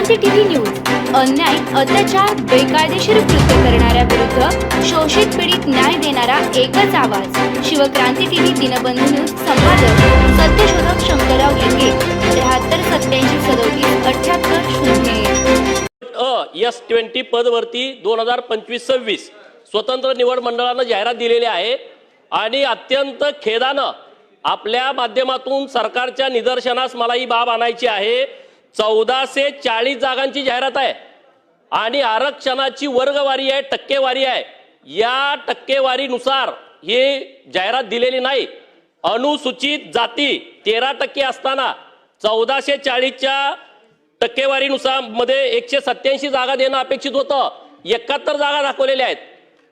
Shivkranti TV news अन्याय अत्याचार बेकायदेशीर कृत्य करणाऱ्या विरुद्ध शोषित पीडित न्याय देणारा एकच आवाज शिवक्रांती टीव्ही दिनबंधू न्यूज संपादक सत्यशोधक शंकरराव लिंगे 7387377880 S20 पदवरती 2025-26 स्वतंत्र निवड मंडळानं जाहिरात दिलेली आहे आणि अत्यंत खेदानं आपल्या माध्यमातून सरकारच्या निदर्शनास मला ही बाब आणायची आहे। 1440 जागांची जाहिरात आहे आणि आरक्षणाची वर्गवारी आहे, टक्केवारी आहे। या टक्केवारीनुसार ही जाहिरात दिलेली नाही। अनुसूचित जाती 13% असताना 1440च्या टक्केवारीनुसार मध्ये 187 जागा देणं अपेक्षित होतं। 71 जागा दाखवलेल्या आहेत।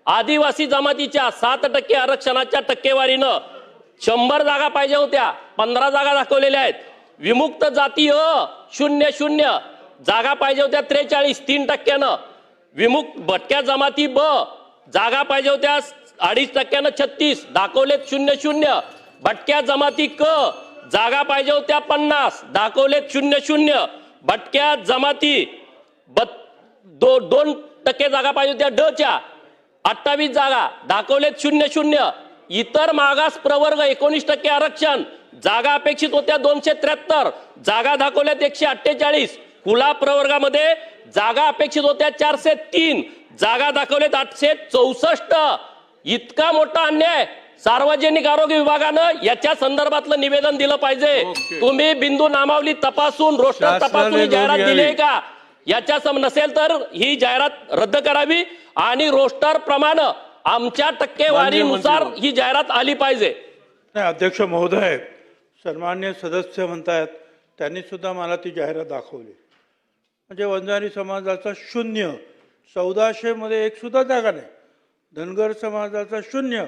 आदिवासी जमातीच्या 7% आरक्षणाच्या टक्केवारीनं 100 जागा पाहिजे होत्या, 15 जागा दाखवलेल्या आहेत। विमुक्त जाती 00 जागा पाहिजे होत्या 43 3%। विमुक्त भटक्या जमाती ब जागा पाहिजे होत्या 2.5% 36 दाखवलेत 00। भटक्या जमाती क जागा पाहिजे होत्या 50 दाखवलेत 00। भटक्या जमाती 2% जागा पाहिजे होत्या ड च्या 28 जागा दाखवलेत 00। इतर मागास प्रवर्ग 19% आरक्षण जागा अपेक्षित होत्या 273 जागा दाखवल्यात 148। खुला प्रवर्गामध्ये जागा अपेक्षित होत्या 403 जागा दाखवल्यात 864। इतका मोठा अन्याय सार्वजनिक आरोग्य विभागानं याच्या संदर्भातलं निवेदन दिलं पाहिजे। तुम्ही बिंदू नामावली तपासून रोस्टर तपासून जाहिरात दिली आहे का? याच्या नसेल तर ही जाहिरात रद्द करावी आणि रोस्टर प्रमाणे आमच्या टक्केवारीनुसार ही जाहिरात आली पाहिजे। अध्यक्ष महोदय, सन्मान्य सदस्य म्हणतात त्यांनी सुद्धा मला ती जाहिरात दाखवली। म्हणजे वंजारी समाजाचा 0 1400 मध्ये एक सुद्धा जागा नाही। धनगर समाजाचा 0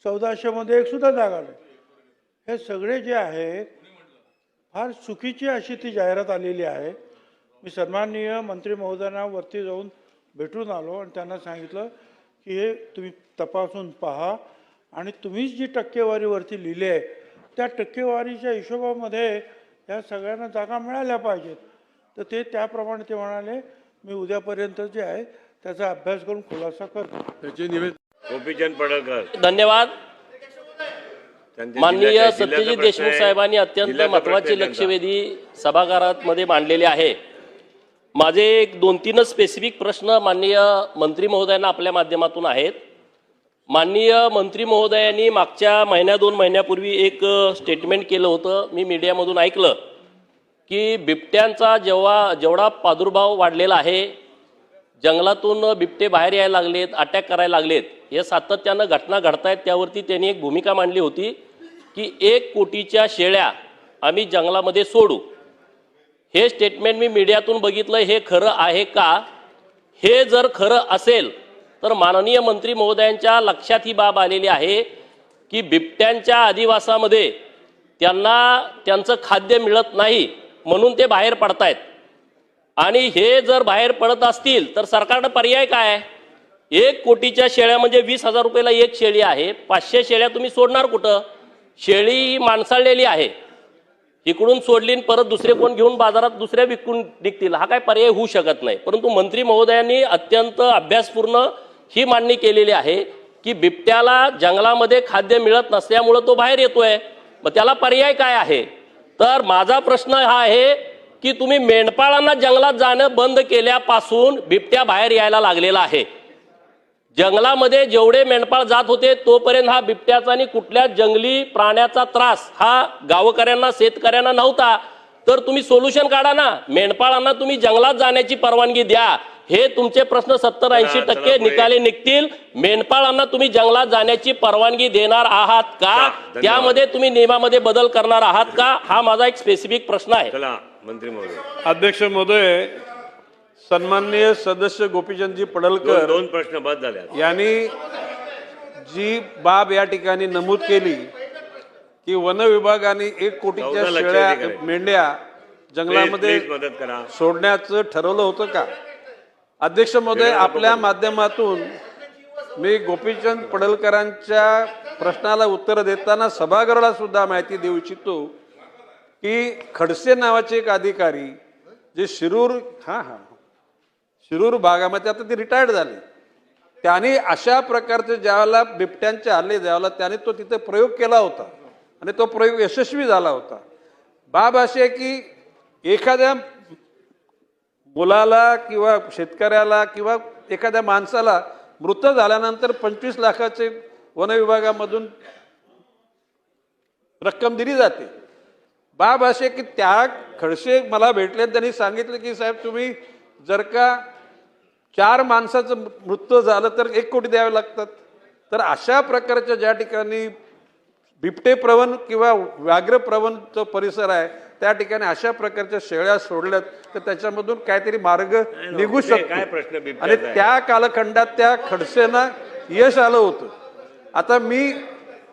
1400 मध्ये एक सुद्धा जागा नाही। हे सगळे जे आहेत फार चुकीची अशी ती जाहिरात आलेली आहे। मी सन्माननीय मंत्री महोदयांना वरती जाऊन भेटून आलो आणि त्यांना सांगितलं की हे तुम्ही तपासून पहा आणि तुम्ही जी टक्केवारीवरती लिहिली आहे त्या टक्केवारीच्या हिशोबामध्ये या सगळ्यांना जागा मिळाल्या पाहिजेत। तर ते त्याप्रमाणे ते म्हणाले मी उद्यापर्यंत जे आहे त्याचा अभ्यास करून खुलासा करतो। त्याचे गोपीचंद पडळकर धन्यवाद। माननीय सत्यजित देशमुख साहेबांनी अत्यंत महत्त्वाची लक्षवेधी सभागृहात मध्ये मांडलेले आहे। माझे एक 2-3 स्पेसिफिक प्रश्न माननीय मंत्री महोदयांना आपल्या माध्यमातून आहेत। माननीय मंत्री महोदयांनी मागच्या 1-2 महिन्यापूर्वी एक स्टेटमेंट केलं होतं, मी मीडियामधून ऐकलं की बिबट्यांचा जेवढा प्रादुर्भाव वाढलेला आहे, जंगलातून बिबटे बाहेर यायला लागलेत, अटॅक करायला लागलेत, हे सातत्यानं घटना घडतायत। त्यावरती त्यांनी एक भूमिका मांडली होती की 1 कोटीच्या शेळ्या आम्ही जंगलामध्ये सोडू। हे स्टेटमेंट मी मीडियातून बघितलं, हे खरं आहे का? हे जर खरं असेल तर माननीय मंत्री महोदयांच्या लक्षात ही बाब आलेली आहे की बिबट्यांच्या अधिवासामध्ये त्यांचं खाद्य मिळत नाही म्हणून ते बाहेर पडतायत आणि हे जर बाहेर पडत असतील तर सरकारनं पर्याय काय? 1 कोटीच्या शेळ्या म्हणजे 20,000 रुपयाला एक शेळी आहे। 500 शेळ्या तुम्ही सोडणार कुठं? शेळी ही माणसाळलेली आहे, इकडून सोडली परत दुसरे कोण घेऊन बाजारात दुसऱ्या विकून निघतील, हा काय पर्याय होऊ शकत नाही। परंतु मंत्री महोदयांनी अत्यंत अभ्यासपूर्ण ही मांडणी केलेली आहे की बिबट्याला जंगलामध्ये खाद्य मिळत नसल्यामुळे तो बाहेर येतोय, मग त्याला पर्याय काय आहे? तर माझा प्रश्न हा आहे की तुम्ही मेंढपाळांना जंगलात जाणं बंद केल्यापासून बिबट्या बाहेर यायला लागलेला आहे। जंगलामध्ये जेवढे मेंढपाळ जात होते तोपर्यंत हा बिबट्याचा आणि कुठल्या जंगली प्राण्याचा त्रास हा गावकऱ्यांना शेतकऱ्यांना नव्हता। तर तुम्ही सोल्युशन काढा ना, मेंढपाळांना तुम्ही जंगलात जाण्याची परवानगी द्या। हे तुमचे प्रश्न 70-80% निकाली निघतील। मेंढपाळांना तुम्ही जंगलात जाण्याची परवानगी देणार आहात का? त्यामध्ये तुम्ही नियमामध्ये बदल करणार आहात का? हा माझा एक स्पेसिफिक प्रश्न आहे। मंत्री महोदय, अध्यक्ष महोदय, सन्माननीय सदस्य गोपीचंदजी पडळकर 2 प्रश्न बाद झाले यांनी जी बाब या ठिकाणी नमूद केली की वन विभागाने 1 कोटीच्या शेळ्या मेंढ्या जंगलामध्ये मदत करा सोडण्याचं ठरवलं होतं का? अध्यक्ष महोदय, आपल्या माध्यमातून मी गोपीचंद पडळकरांच्या प्रश्नाला उत्तर देताना सभागृहाला सुद्धा माहिती देऊ इच्छितो की खडसे नावाचे एक अधिकारी जे शिरूर शिरूर भागामध्ये आता ती रिटायर्ड झाली, त्यांनी अशा प्रकारचे ज्यावेळेला बिबट्यांचे हल्ले ज्यावेळेला त्याने तो तिथे प्रयोग केला होता आणि तो प्रयोग यशस्वी झाला होता. बाब अशी आहे की एखाद्या मुलाला किंवा शेतकऱ्याला किंवा एखाद्या माणसाला मृत झाल्यानंतर 25 लाखाचे वनविभागामधून रक्कम दिली जाते. बाब असे की त्या खडसे मला भेटले, त्यांनी सांगितलं की साहेब तुम्ही जर का 4 माणसाचं मृत्यू झालं तर 1 कोटी द्यावे लागतात. तर अशा प्रकारच्या ज्या ठिकाणी बिबटे प्रवण किंवा व्याघ्र प्रवण जो परिसर आहे त्या ठिकाणी अशा प्रकारच्या शेळ्या सोडल्यात तर त्याच्यामधून काहीतरी मार्ग निघू काय प्रश्न शकतो. बिबट्याचा आणि आहे? त्या कालखंडात त्या खडसेंना यश आलं होतं.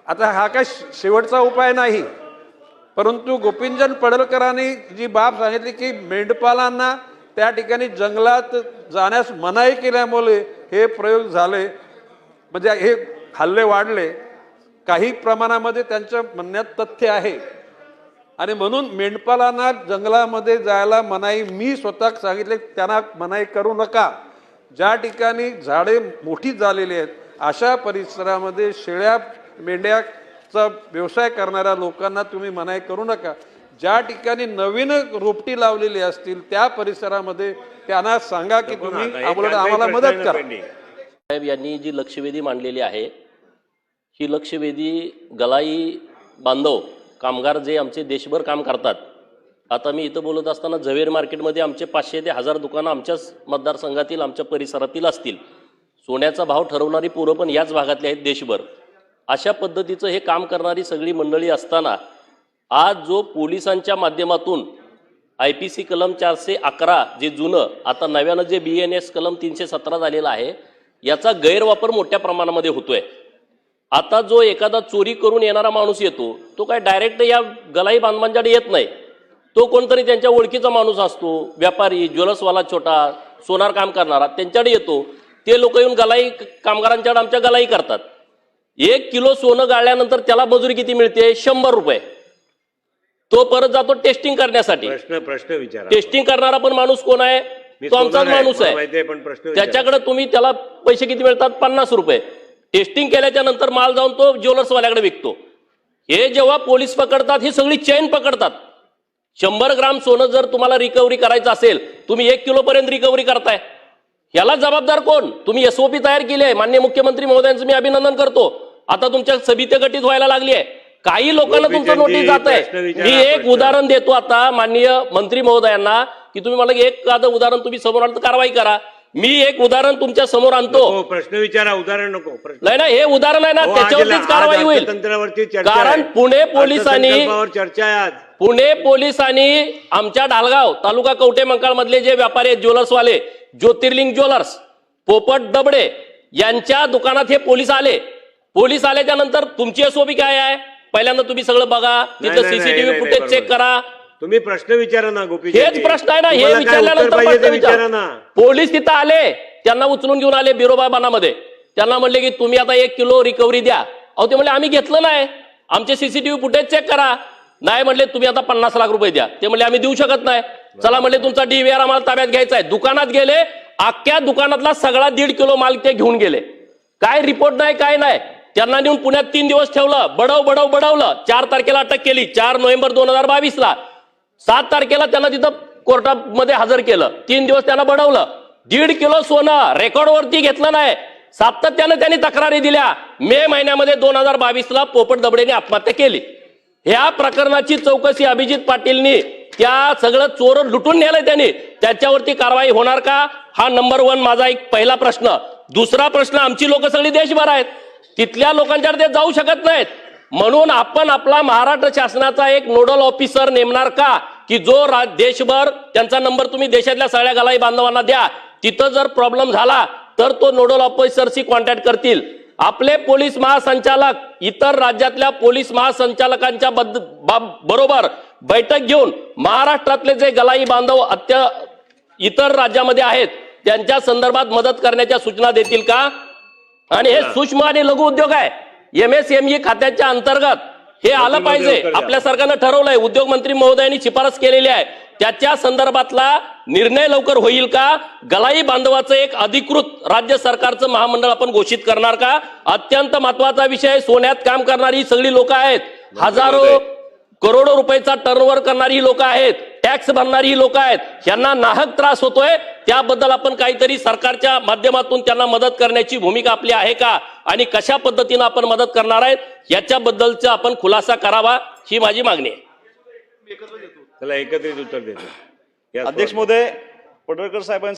आता हा काय शेवटचा उपाय नाही, परंतु गोपीचंद पडळकरांनी जी बाब सांगितली की मेंढपालांना त्या ठिकाणी जंगलात जाण्यास मनाई केल्यामुळे हे प्रयोग झाले, म्हणजे हे हल्ले वाढले. काही प्रमाणामध्ये त्यांच्या म्हणण्यात तथ्य आहे आणि म्हणून मेंढपालांना जंगलामध्ये जायला मनाई मी स्वतः सांगितले, त्यांना मनाई करू नका. ज्या ठिकाणी झाडे मोठी झालेली आहेत अशा परिसरामध्ये शेळ्या मेंढ्याचा व्यवसाय करणाऱ्या लोकांना तुम्ही मनाई करू नका. ज्या ठिकाणी नवीन रोपटी लावलेली असतील त्या परिसरामध्ये त्यांना सांगा की तुम्ही आम्हाला मदत करा. साहेब यांनी जी लक्षवेधी मांडलेली आहे ही लक्षवेधी गलाई बांधव कामगार जे आमचे देशभर काम करतात. आता मी इथं बोलत असताना झवेर मार्केटमध्ये आमचे 500 ते 1000 दुकानं आमच्याच मतदारसंघातील आमच्या परिसरातील असतील. सोन्याचा भाव ठरवणारी पोरं पण याच भागातली आहेत देशभर. अशा पद्धतीचं हे काम करणारी सगळी मंडळी असताना आज जो पोलिसांच्या माध्यमातून IPC कलम 411 जे जुनं आता नव्यानं जे BNS कलम 317 झालेलं आहे याचा गैरवापर मोठ्या प्रमाणामध्ये होतोय. आता जो एखादा चोरी करून येणारा माणूस येतो तो काय डायरेक्ट या गलाई बांधवांच्याकडे येत नाही, तो कोणतरी त्यांच्या ओळखीचा माणूस असतो, व्यापारी, ज्वेलर्सवाला छोटा सोनार काम करणारा त्यांच्याकडे येतो. ते लोक येऊन गलाई कामगारांच्याकडे आमच्या गलाई करतात. 1 किलो सोनं गाळल्यानंतर त्याला मजुरी किती मिळते? 100 रुपये. तो परत जातो टेस्टिंग करण्यासाठी. प्रश्न विचारा. टेस्टिंग करणारा पण माणूस कोण आहे? तो आमचाच माणूस आहे. त्याच्याकडे तुम्ही त्याला पैसे किती मिळतात? 50 रुपये. टेस्टिंग केल्याच्या नंतर माल जाऊन तो ज्वेलर्सवाल्याकडे विकतो. हे जेव्हा पोलीस पकडतात ही सगळी चेन पकडतात. 100 ग्राम सोनं जर तुम्हाला रिकव्हरी करायचं असेल तुम्ही 1 किलो पर्यंत रिकव्हरी करताय. याला जबाबदार कोण? तुम्ही SOP तयार केली आहे. माननीय मुख्यमंत्री महोदयांचं मी अभिनंदन करतो. आता तुमच्या समिती गठीत व्हायला लागली आहे. काही लोकांना तुमचं नोटीस जात आहे. मी एक उदाहरण देतो आता माननीय मंत्री महोदयांना की तुम्ही मला एक उदाहरण तुम्ही समोर आणलं तर कारवाई करा. मी एक उदाहरण तुमच्या समोर आणतो. प्रश्न विचारा, उदाहरण नको. नाही ना, हे उदाहरण आहे ना, त्याच्यावरतीच कारवाई होईल. कारण पुणे पोलिसांनी आमच्या ढालगाव तालुका कवठे मंकाळ मधले जे व्यापारी आहेत ज्वेलर्सवाले, ज्योतिर्लिंग ज्वेलर्स, पोपट दबडे यांच्या दुकानात हे पोलीस आले. पोलीस आल्याच्या नंतर तुमची SOP काय आहे? पहिल्यांदा तुम्ही सगळं बघा, तिथं CCTV फुटेज चेक करा. तुम्ही प्रश्न विचारा ना गोपी. हेच प्रश्न आहे ना, हे विचारल्यानंतर प्रश्न विचारा ना. पोलीस तिथं आले, त्यांना उचलून घेऊन आले बिरोबाबानामध्ये. त्यांना म्हणले की तुम्ही आता 1 किलो रिकव्हरी द्या. अहो ते म्हणले आम्ही घेतलं नाही, आमचे CCTV फुटेज चेक करा. नाही म्हणले तुम्ही आता 50 लाख रुपये द्या. ते म्हणले आम्ही देऊ शकत नाही. चला म्हणले तुमचा DVR आम्हाला ताब्यात घ्यायचा आहे. दुकानात गेले, अख्ख्या दुकानातला सगळा 1.5 किलो माल ते घेऊन गेले. काय रिपोर्ट नाही, काय नाही. त्यांना नेऊन पुण्यात 3 दिवस ठेवलं, बडवलं. 4 तारखेला अटक केली, 4 नोव्हेंबर 2022ला. 7 तारखेला त्यांना तिथं कोर्टामध्ये हजर केलं. 3 दिवस त्यांना बडवलं. 1.5 किलो सोनं रेकॉर्डवरती घेतलं नाही. सातत्यानं त्यांनी तक्रारी दिल्या. मे महिन्यामध्ये 2022ला पोपट दबडेने आत्महत्या केली. ह्या प्रकरणाची चौकशी अभिजित पाटीलनी त्या सगळं चोर लुटून नेलंय त्यांनी, त्याच्यावरती कारवाई होणार का? हा नंबर 1 माझा एक पहिला प्रश्न. दुसरा प्रश्न, आमची लोक सगळी देशभर आहेत, तिथल्या लोकांच्याकडे ते जाऊ शकत नाहीत. म्हणून आपण आपला महाराष्ट्र शासनाचा एक नोडल ऑफिसर नेमणार का की जो देशभर त्यांचा नंबर तुम्ही देशातल्या सगळ्या गलाई बांधवांना द्या. तिथं जर प्रॉब्लेम झाला तर तो नोडल ऑफिसरशी कॉन्टॅक्ट करतील. आपले पोलीस महासंचालक इतर राज्यातल्या पोलीस महासंचालकांच्या बरोबर बैठक घेऊन महाराष्ट्रातले जे गलाई बांधव इतर राज्यामध्ये आहेत त्यांच्या संदर्भात मदत करण्याच्या सूचना देतील का? आणि हे सूक्ष्म आणि लघु उद्योग आहे, MSME खात्याच्या अंतर्गत हे आलं पाहिजे. आपल्या सरकारनं ठरवलंय, उद्योग मंत्री महोदयांनी शिफारस केलेली आहे. त्याच्या संदर्भातला निर्णय लवकर होईल का? गलाई बांधवाचं एक अधिकृत राज्य सरकारचं महामंडळ आपण घोषित करणार का? अत्यंत महत्वाचा विषय, सोन्यात काम करणारी सगळी लोक आहेत, हजारो करोडो रुपयाचा टर्नओव्हर करणारी ही लोक आहेत, टॅक्स भरणारी ही लोक आहेत, यांना नाहक त्रास होतोय. त्याबद्दल आपण काहीतरी सरकारच्या माध्यमातून त्यांना मदत करण्याची भूमिका आपली आहे का, आणि कशा पद्धतीनं आपण मदत करणार आहेत याच्याबद्दलचा आपण खुलासा करावा, ही माझी मागणी आहे. चला एकत्रित उत्तर देतो. अध्यक्ष महोदय, पडळकर साहेबांनी